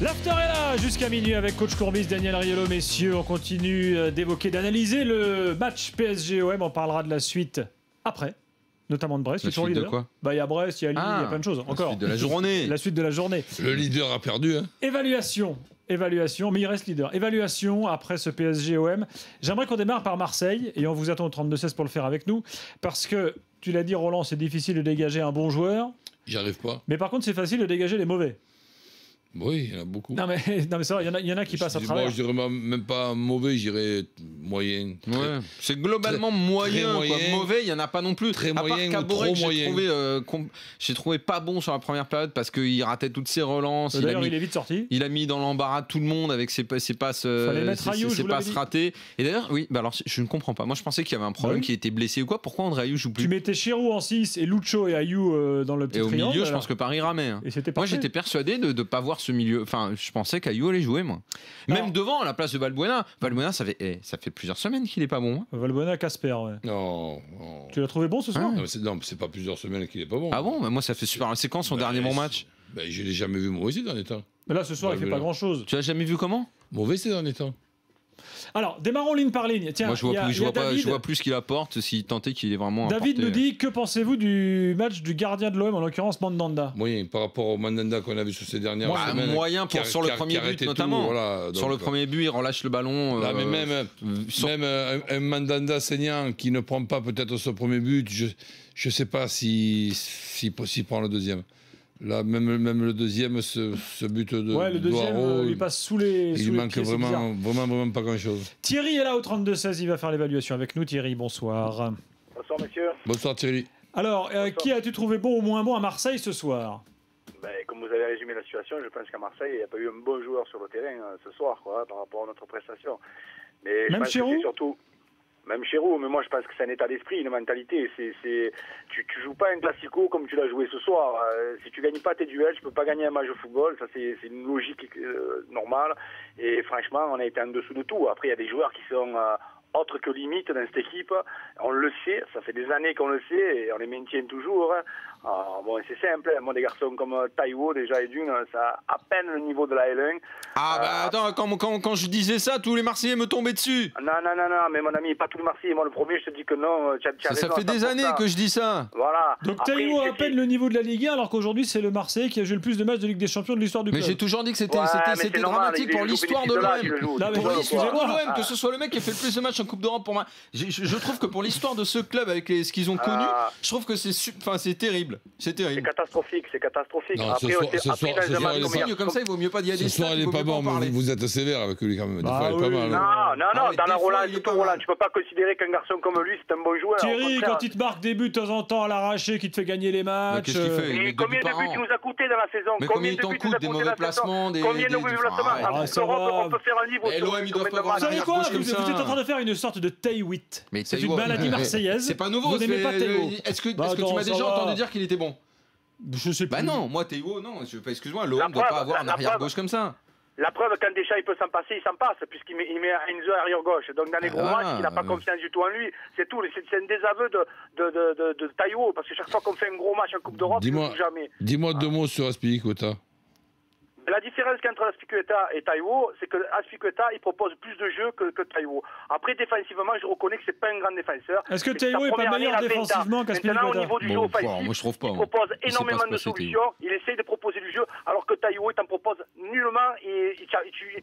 L'after est là jusqu'à minuit avec coach Courbis, Daniel Riolo. Messieurs, on continue d'évoquer, d'analyser le match PSG-OM. On parlera de la suite après, notamment de Brest. La suite de quoi ? Il y a Brest, il y a Lille, il y a plein de choses. Encore. La suite de la journée. La suite de la journée. Le leader a perdu. Hein. Évaluation, mais il reste leader. Évaluation après ce PSG-OM. J'aimerais qu'on démarre par Marseille et on vous attend au 32-16 pour le faire avec nous. Parce que, tu l'as dit Roland, c'est difficile de dégager un bon joueur. J'y arrive pas. Mais par contre, c'est facile de dégager les mauvais. Oui, il y en a beaucoup. Non mais c'est vrai, il y en a qui passent à travers. Moi, je dirais même pas mauvais, je dirais moyen. Ouais. C'est globalement moyen, moyen. Quoi. Mauvais, il n'y en a pas non plus. Très à part moyen, Caboret, trop moyen. j'ai trouvé pas bon sur la première période parce qu'il ratait toutes ses relances. D'ailleurs, il est vite sorti. Il a mis dans l'embarras tout le monde avec ses passes ratées. Et d'ailleurs, oui, bah alors je ne comprends pas. Moi, je pensais qu'il y avait un problème, qu'il était blessé ou quoi. Pourquoi André Ayew joue plus ? Tu mettais Giroud en 6 et Lucho et Ayew dans le petit triangle. Et au milieu, je pense que Paris ramait. Hein. Et c'était moi, j'étais persuadé de ne pas voir ce milieu. Enfin, je pensais qu'Ayew allait jouer, moi. Même devant, à la place de Valbuena. Valbuena, ça fait plusieurs semaines qu'il est pas bon. Hein. Valbuena, Casper, ouais. Non. Tu l'as trouvé bon ce soir ? Non, c'est pas plusieurs semaines qu'il est pas bon. Ah bon ? Moi, ça fait super. C'est quand son dernier bon match ? Je l'ai jamais vu mauvais ces derniers temps. Mais là, ce soir, il fait pas grand-chose. Tu l'as jamais vu comment ? Mauvais ces derniers temps. Alors, démarrons ligne par ligne. Tiens, moi, je vois plus ce qu'il apporte, s'il tentait qu'il est vraiment. David nous dit, que pensez-vous du match du gardien de l'OM, en l'occurrence Mandanda ? Moyen, par rapport au Mandanda qu'on a vu sur ces dernières semaines. Moyen sur le premier but, notamment. Voilà, sur le premier but, il relâche le ballon. Là, mais même un Mandanda saignant qui ne prend pas peut-être ce premier but, je sais pas s'il prend le deuxième. Là, même le deuxième, ce but de le deuxième, Doiro, il passe sous les il manque pieds, vraiment pas grand-chose. Thierry est là au 32-16, il va faire l'évaluation avec nous. Thierry, bonsoir. Bonsoir, messieurs. Bonsoir, Thierry. Alors, qui as-tu trouvé bon ou moins bon à Marseille ce soir ? Comme vous avez résumé la situation, je pense qu'à Marseille, il n'y a pas eu un bon joueur sur le terrain ce soir, par rapport à notre prestation. Mais même Giroud ? Même Giroud, mais moi je pense que c'est un état d'esprit, une mentalité. Tu joues pas un classico comme tu l'as joué ce soir. Si tu gagnes pas tes duels, tu peux pas gagner un match de football. Ça c'est une logique normale. Et franchement, on a été en dessous de tout. Après, il y a des joueurs qui sont autres que limites dans cette équipe. On le sait, ça fait des années qu'on le sait et on les maintient toujours. C'est simple. Moi, des garçons comme Taiwo, déjà et d'une, ça a à peine le niveau de la L1. Attends, quand je disais ça, tous les Marseillais me tombaient dessus. Non, mais mon ami, pas tous les Marseillais. Moi, le premier, je te dis que non. Ça fait des années que je dis ça. Voilà. Donc Taiwo a à peine le niveau de la Ligue 1, alors qu'aujourd'hui, c'est le Marseille qui a joué le plus de matchs de Ligue des Champions de l'histoire du club. Mais j'ai toujours dit que c'était dramatique pour l'histoire de l'OM. Pour l'histoire de l'OM, que ce soit le mec qui a fait le plus de matchs en Coupe d'Europe pour moi. Je trouve que pour l'histoire de ce club, avec ce qu'ils ont connu, je trouve que c'est terrible. C'est terrible. C'est catastrophique. Non, après, comme ça, il vaut mieux pas d'y aller. Ce soir, il est pas bon, mais vous êtes sévère avec lui quand même. Des fois, il est pas mal. Non, dans la Roland, tu peux pas considérer qu'un garçon comme lui, c'est un bon joueur. Thierry, quand il te marque des buts de temps en temps à l'arraché, qui te fait gagner les matchs. Qu'est-ce qu'il fait ? Et combien de buts il nous a coûté dans la saison ? Mais combien il t'en coûte des mauvais placements ? Combien de mauvais placements ? On peut faire un livre sur l'OM, il doit pas avoir. Vous savez quoi ? Vous êtes en train de faire une sorte de Taïwit. C'est une maladie marseillaise. C'est pas nouveau. Vous n'aimez pas Taiwo. Est-ce que tu m'as déjà entendu dire qu'il était bon ? Je sais pas. Bah non, moi Taiwo, non. Excuse-moi, l'OM ne doit pas avoir un arrière-gauche comme ça. La preuve, quand Deschamps il peut s'en passer, il s'en passe, puisqu'il met Enzo arrière-gauche. Donc dans les gros matchs, il n'a pas confiance du tout en lui. C'est tout. C'est un désaveu de Taiwo, parce que chaque fois qu'on fait un gros match en Coupe d'Europe, il ne joue jamais. Dis-moi 2 mots sur Azpilicueta. La différence entre Azpilicueta et Taiwo, c'est que Azpilicueta, il propose plus de jeu que Taiwo. Après, défensivement, je reconnais que c'est pas un grand défenseur. Est-ce que Taiwo est pas meilleur défensivement qu'Azpilicueta ? Maintenant, au niveau du jeu offensif, moi, je trouve pas, il propose énormément de solutions. Il essaye de proposer du jeu, alors que Taiwo, il t'en propose nullement et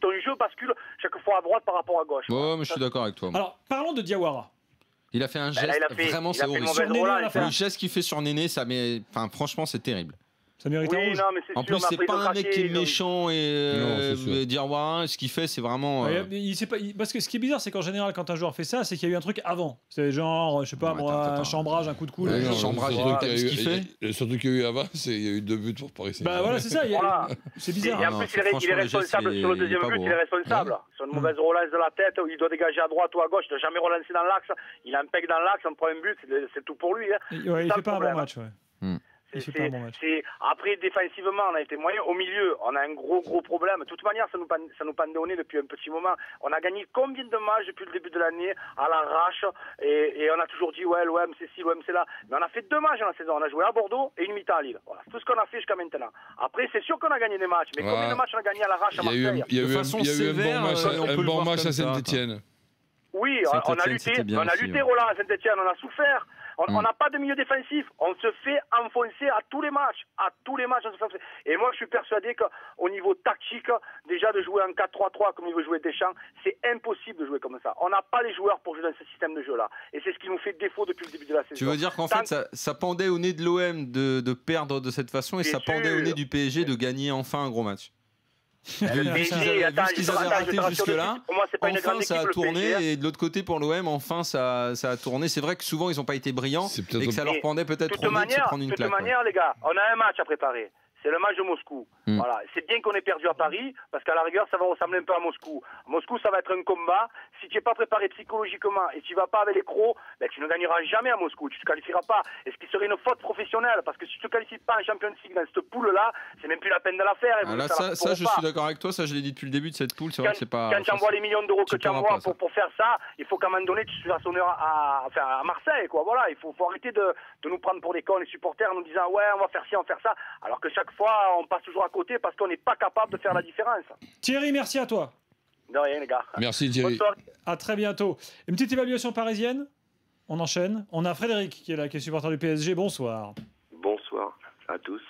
ton jeu bascule chaque fois à droite par rapport à gauche. Ouais, mais je suis d'accord avec toi. Alors, parlons de Diawara. Il a fait un geste, vraiment, c'est horrible. Le geste qu'il fait sur Néné, franchement, c'est terrible. Ça mérite un rouge. En plus, c'est pas un mec qui est méchant et dire ce qu'il fait, c'est vraiment. Parce que ce qui est bizarre, c'est qu'en général, quand un joueur fait ça, c'est qu'il y a eu un truc avant. C'est genre, je sais pas moi, un chambrage, un coup de coude. Chambrage, ce qu'il fait. Le surtout qu'il y a eu avant, il y a eu 2 buts pour Paris Saint-Germain. Bah voilà, c'est ça. C'est bizarre. Et en plus, il est responsable sur le deuxième but, il est responsable. Sur une mauvaise relance de la tête, il doit dégager à droite ou à gauche, il doit jamais relancer dans l'axe. Il impec dans l'axe, on prend un but, c'est tout pour lui. Il fait pas un bon match, ouais. Après, défensivement, on a été moyen. Au milieu, on a un gros problème. De toute manière, ça nous pendait au nez depuis un petit moment. On a gagné combien de matchs depuis le début de l'année à l'arrache et on a toujours dit ouais, l'OM c'est ci, l'OM c'est là. Mais on a fait 2 matchs dans la saison. On a joué à Bordeaux et une mi-temps à Lille. Voilà, c'est tout ce qu'on a fait jusqu'à maintenant. Après, c'est sûr qu'on a gagné des matchs. Mais combien de matchs on a gagné à l'arrache à Marseille? Il y a eu un bon match à Saint-Etienne. Oui, on a lutté, Roland, à Saint-Etienne, on a souffert. On n'a pas de milieu défensif. On se fait enfoncer à tous les matchs. On se fait enfoncer. Et moi, je suis persuadé qu'au niveau tactique, déjà de jouer en 4-3-3 comme il veut jouer Deschamps, c'est impossible de jouer comme ça. On n'a pas les joueurs pour jouer dans ce système de jeu-là. Et c'est ce qui nous fait défaut depuis le début de la saison. Tu veux dire qu'en fait, ça pendait au nez de l'OM de perdre de cette façon et ça pendait au nez du PSG de gagner enfin un gros match. Vu ce qu'ils avaient raté jusque-là, enfin ça a tourné et de l'autre côté pour l'OM, enfin ça a tourné. C'est vrai que souvent ils n'ont pas été brillants et que ça leur pendait peut-être trop de se prendre une claque. De toute manière, les gars, on a un match à préparer. C'est le match de Moscou. Voilà. C'est bien qu'on ait perdu à Paris, parce qu'à la rigueur, ça va ressembler un peu à Moscou. Moscou, ça va être un combat. Si tu n'es pas préparé psychologiquement et tu ne vas pas avec les crocs, ben, tu ne gagneras jamais à Moscou. Tu ne te qualifieras pas. Et ce qui serait une faute professionnelle, parce que si tu ne te qualifies pas en Champions League dans cette poule-là, c'est même plus la peine de la faire. Ça, je suis d'accord avec toi. Ça, je l'ai dit depuis le début de cette poule. C'est vrai que c'est pas. Quand tu envoies les millions d'euros que tu envoies pour faire ça, il faut qu'à un moment donné, tu sois sonneur à Marseille, quoi. Voilà. Il faut arrêter de nous prendre pour des cons, les supporters, en nous disant ouais, on va faire ci, on va faire ça. Alors que chaque fois, on passe toujours à côté parce qu'on n'est pas capable de faire la différence. Thierry, merci à toi. De rien, les gars. Merci Thierry. À très bientôt. Une petite évaluation parisienne. On enchaîne. On a Frédéric qui est là, qui est supporter du PSG. Bonsoir. Bonsoir à tous.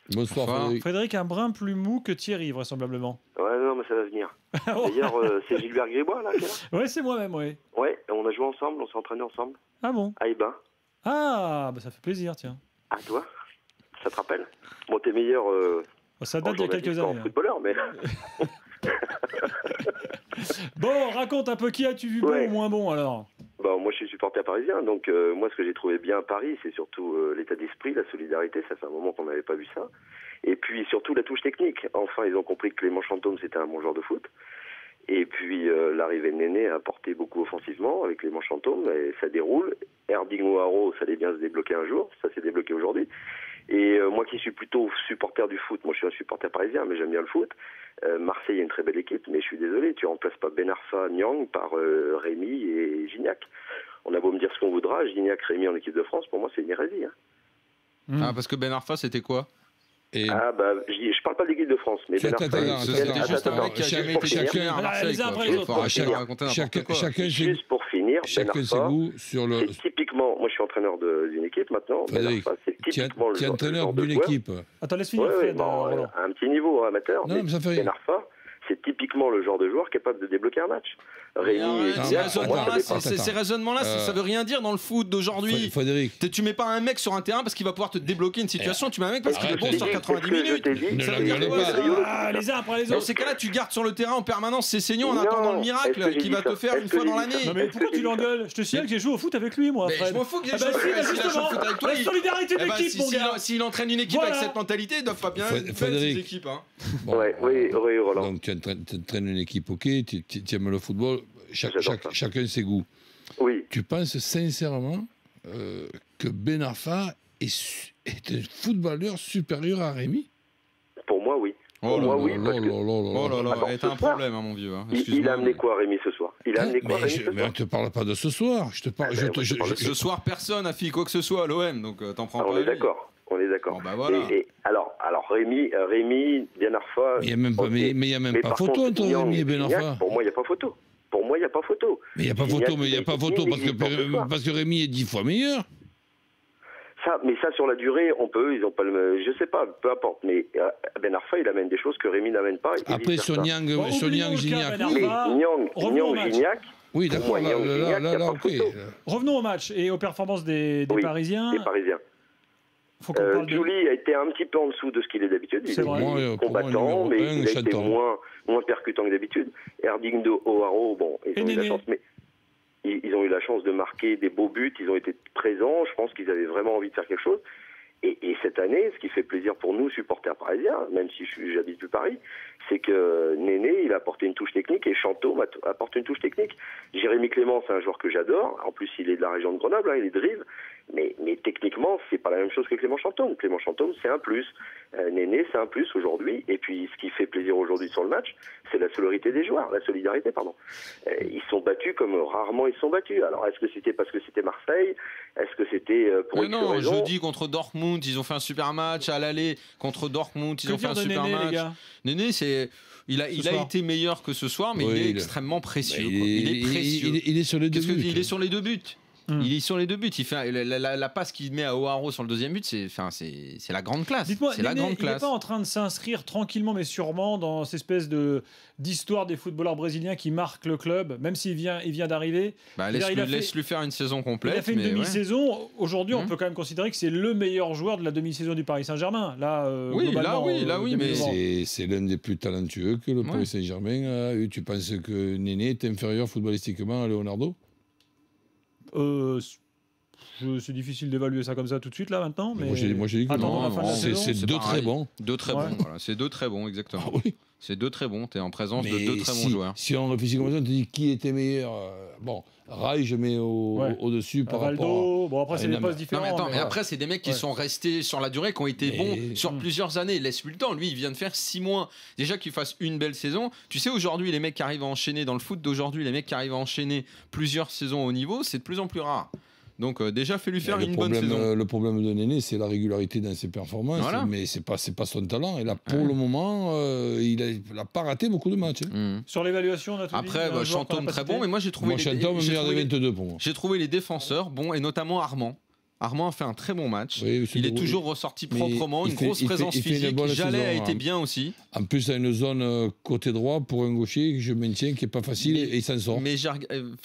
Bonsoir Frédéric. Frédéric, un brin plus mou que Thierry, vraisemblablement. Ouais, non, mais ça va venir. D'ailleurs, c'est Gilbert Grébois, là, qui est là. Ouais, c'est moi-même, oui. Ouais, on a joué ensemble, on s'est entraîné ensemble. Ah bon? À Ibin. Ah, bah ça fait plaisir, tiens. Ah, toi? Ça te rappelle? Bon, t'es meilleur... ça date d'il y a quelques années. Footballeur, mais... Bon, raconte un peu, qui as-tu vu bon ou moins bon alors? Bon, moi je suis supporter parisien, donc moi ce que j'ai trouvé bien à Paris, c'est surtout l'état d'esprit, la solidarité, ça fait un moment qu'on n'avait pas vu ça. Et puis surtout la touche technique. Enfin, ils ont compris que Clément Chantôme c'était un bon joueur de foot. Et puis l'arrivée de Néné a apporté beaucoup offensivement avec Clément Chantôme, et ça déroule. Erding O'Haro, ça allait bien se débloquer un jour, ça s'est débloqué aujourd'hui. Et moi qui suis plutôt supporter du foot, moi je suis un supporter parisien, mais j'aime bien le foot. Marseille est une très belle équipe, mais je suis désolé, tu remplaces pas Ben Arfa, Niang par Rémi et Gignac. On a beau me dire ce qu'on voudra, Gignac, Rémi en équipe de France, pour moi c'est une hérésie. Hein. Ah, parce que Ben Arfa c'était quoi? Ah bah, je parle pas de l'équipe de France, mais Ben Arfa... C'était juste un mec qui a jamais été champion à Marseille. Juste pour finir, Ben Arfa, c'est typiquement... Moi je suis entraîneur d'une équipe maintenant, Ben Arfa c'est typiquement le genre d'une équipe. Attends, laisse finir. À un petit niveau amateur, mais Ben Arfa, c'est typiquement le genre de joueur capable de débloquer un match. Ces raisonnements-là, ça veut rien dire dans le foot d'aujourd'hui. Frédéric, tu mets pas un mec sur un terrain parce qu'il va pouvoir te débloquer une situation, tu mets un mec parce qu'il est bon sur 90 minutes. Ça veut dire quoi, les uns après les autres. Dans ces cas-là, tu gardes sur le terrain en permanence ces saignons en attendant le miracle qui va te faire une fois dans l'année. Non mais pourquoi tu l'engueules? Je te signale que j'ai joué au foot avec lui, moi. Je m'en fous qu'il ait joué au foot avec toi. La solidarité d'équipe, mon gars. S'il entraîne une équipe avec cette mentalité, ils doivent pas bien faire ces équipes. Oui, Roland. Donc tu entraînes une équipe, ok, tu aimes le football. Chacun ses goûts. Oui. Tu penses sincèrement que Ben Arfa est un footballeur supérieur à Rémi? Pour moi, oui. Oh là là, t'as un problème, mon vieux. Il a amené quoi, Rémi, ce soir? Il a amené quoi, Rémi, ce soir? Mais on ne te parle pas de ce soir. Ce soir, personne n'a fait quoi que ce soit à l'OM, donc t'en prends pas. On est d'accord. Bon, bah voilà. Alors Rémi, Ben Arfa... Mais il n'y a même pas photo entre Rémi et Ben Arfa. Pour moi, il n'y a pas photo. Mais il n'y a pas photo, parce que Rémi est 10 fois meilleur. Mais ça, sur la durée, ils ont pas le... Je sais pas, peu importe. Mais Ben Arfa, il amène des choses que Rémi n'amène pas. Après, son Niang, Gignac... Mais Niang, Gignac... Oui, d'accord, là, ok. Revenons au match et aux performances des Parisiens. Des Parisiens. Julie a été un petit peu en dessous de ce qu'il est d'habitude. Il est combattant, mais il a été moins percutant que d'habitude. Erding O'Haro, bon, ils ont eu la chance, mais ils ont eu la chance de marquer des beaux buts, ils ont été présents, je pense qu'ils avaient vraiment envie de faire quelque chose. Et cette année, ce qui fait plaisir pour nous, supporters parisiens, même si j'habite plus Paris, c'est que Néné, il a apporté une touche technique et Chantôme apporte une touche technique. Jérémy Clément, c'est un joueur que j'adore. En plus, il est de la région de Grenoble, il est de Rive. Mais techniquement, c'est pas la même chose que Clément Chantôme. Clément Chantôme, c'est un plus. Néné, c'est un plus aujourd'hui. Et puis, ce qui fait plaisir aujourd'hui sur le match, c'est la solidarité des joueurs, la solidarité, pardon. Ils sont battus comme rarement ils sont battus. Alors, est-ce que c'était parce que c'était Marseille? Est-ce que c'était pour une raison? Jeudi contre Dortmund, ils ont fait un super match. À l'aller contre Dortmund, ils ont fait un super match. Néné, c'est... Il a été meilleur que ce soir, mais il est extrêmement précieux. Il est précieux. Il est sur les deux buts. Il est sur les deux buts. Il est sur les deux buts. Il fait la passe qu'il met à O'Haro sur le deuxième but, c'est la grande classe. Dites-moi, il n'est pas en train de s'inscrire tranquillement mais sûrement dans cette espèce d'histoire des footballeurs brésiliens qui marquent le club, même s'il vient d'arriver. Laisse-lui faire une saison complète. Il a fait une demi-saison. Ouais. Aujourd'hui, on peut quand même considérer que c'est le meilleur joueur de la demi-saison du Paris Saint-Germain. Là, oui, mais c'est l'un des plus talentueux que le Paris Saint-Germain a eu. Tu penses que Néné est inférieur footballistiquement à Leonardo? C'est difficile d'évaluer ça comme ça tout de suite là maintenant. Mais... Moi j'ai dit que c'est deux très bons. Deux très bons, voilà. C'est deux très bons, exactement. Ah, oui. C'est deux très bons, tu es en présence de deux très bons joueurs. Si on réfléchit comme ça, on te dit qui était meilleur. Bon, Rai, je mets au-dessus par rapport à... Bon, après, c'est des postes différents. Mais après, c'est des mecs qui sont restés sur la durée, qui ont été bons sur plusieurs années. Laisse-lui le temps. Lui, il vient de faire 6 mois. Déjà qu'il fasse une belle saison. Tu sais, aujourd'hui, les mecs qui arrivent à enchaîner dans le foot d'aujourd'hui, les mecs qui arrivent à enchaîner plusieurs saisons au niveau, c'est de plus en plus rare. Donc déjà, fais-lui faire une bonne saison. Le problème de Néné, c'est la régularité dans ses performances, mais c'est pas son talent. Et là, pour le moment, il n'a pas raté beaucoup de matchs. Sur l'évaluation, on a tout après, Chantôme très bon, mais moi j'ai trouvé Chantôme meilleur des 22 pour moi. J'ai trouvé les défenseurs bons, et notamment Armand. Armand a fait un très bon match. Oui, il est toujours ressorti proprement, une grosse présence physique. Jallet a été bien aussi. En plus, il y a une zone côté droit pour un gaucher que je maintiens qui n'est pas facile et il s'en sort. Mais tu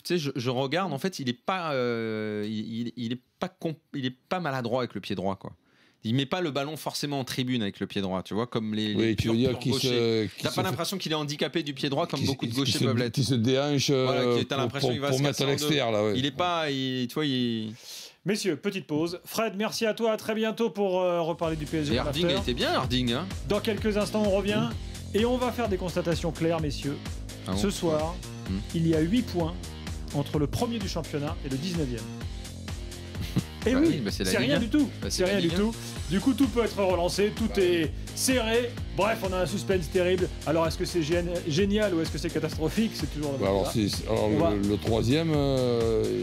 sais, je regarde, en fait, il est pas maladroit avec le pied droit, quoi. Il met pas le ballon forcément en tribune avec le pied droit, tu vois, comme les purs gauchers. T'as pas l'impression qu'il est handicapé du pied droit comme beaucoup de gauchers peuvent l'être. Qui se déhanche pour mettre à l'extérieur. Il est pas... Tu vois, Messieurs, petite pause. Fred, merci à toi. À très bientôt pour reparler du PSG. Et Harding était bien, Harding. Hein. Dans quelques instants, on revient. Et on va faire des constatations claires, messieurs. Ce soir, il y a 8 points entre le premier du championnat et le 19e. Et c'est rien du tout. C'est rien du tout. Du coup, tout peut être relancé, tout est serré. Bref, on a un suspense terrible. Alors, est-ce que c'est génial ou est-ce que c'est catastrophique? C'est toujours le troisième,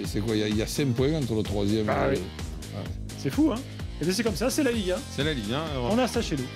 c'est quoi? Il y a 5 points entre le troisième. C'est fou, hein? Et c'est comme ça, c'est la Ligue 1. C'est la Ligue 1. On a ça chez nous.